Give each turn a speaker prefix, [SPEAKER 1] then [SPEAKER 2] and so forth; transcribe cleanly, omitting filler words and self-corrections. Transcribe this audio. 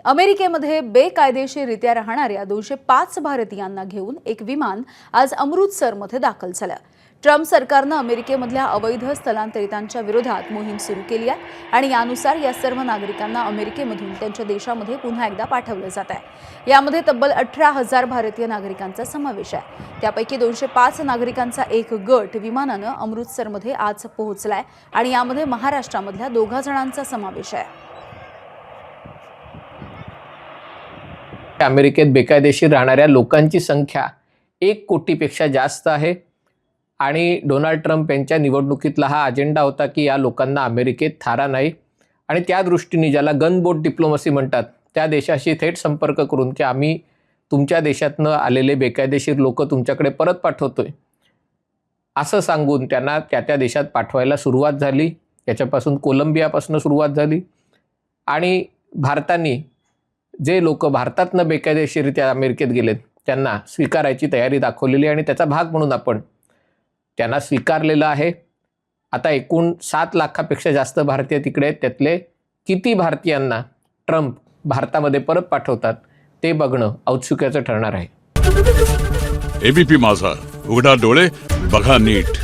[SPEAKER 1] अमेरिकेमध्ये बेकायदेशीररित्या राहणाऱ्या 205 भारतीयांना घेऊन एक विमान आज अमृतसरमध्ये दाखल झालं। ट्रम्प सरकारनं अमेरिकेमधल्या अवैध स्थलांतरितांच्या विरोधात मोहीम सुरू केली आहे आणि यानुसार या सर्व नागरिकांना अमेरिकेमधून त्यांच्या देशामध्ये पुन्हा एकदा पाठवलं जात आहे। यामध्ये तब्बल 18,000 भारतीय नागरिकांचा समावेश आहे। त्यापैकी 205 नागरिकांचा एक गट विमानानं अमृतसरमध्ये आज पोहोचलाय आणि यामध्ये महाराष्ट्रामधल्या 2 जणांचा समावेश आहे।
[SPEAKER 2] अमेरिकेत बेकायदेशीर राहणाऱ्या लोकांची संख्या 1 कोटीपेक्षा जास्त आहे आणि डोनाल्ड ट्रम्प यांच्या निवडणुकीतला हा अजेंडा होता की या लोकांना अमेरिकेत थारा नाही आणि त्या दृष्टीने ज्याला गन बोट डिप्लोमसी म्हणतात त्या देशाशी थेट संपर्क करून की आम्ही तुमच्या देशातनं आलेले बेकायदेशीर लोक तुमच्याकडे परत पाठवतोय असं सांगून त्यांना त्या देशात पाठवायला सुरुवात झाली। याच्यापासून कोलंबियापासून सुरुवात झाली आणि भारताने जे लोक भारतातनं बेकायदेशीररित्या अमेरिकेत गेलेत त्यांना स्वीकारायची तयारी दाखवलेली आणि त्याचा भाग म्हणून आपण त्यांना स्वीकारलेलं आहे। आता एकूण 7 लाखापेक्षा जास्त भारतीय तिकडे आहेत। त्यातले किती भारतीयांना ट्रम्प भारतामध्ये परत पाठवतात ते बघणं औत्सुक्याचं ठरणार आहे।
[SPEAKER 3] एबीपी माझा, उघडा डोळे बघा नीट।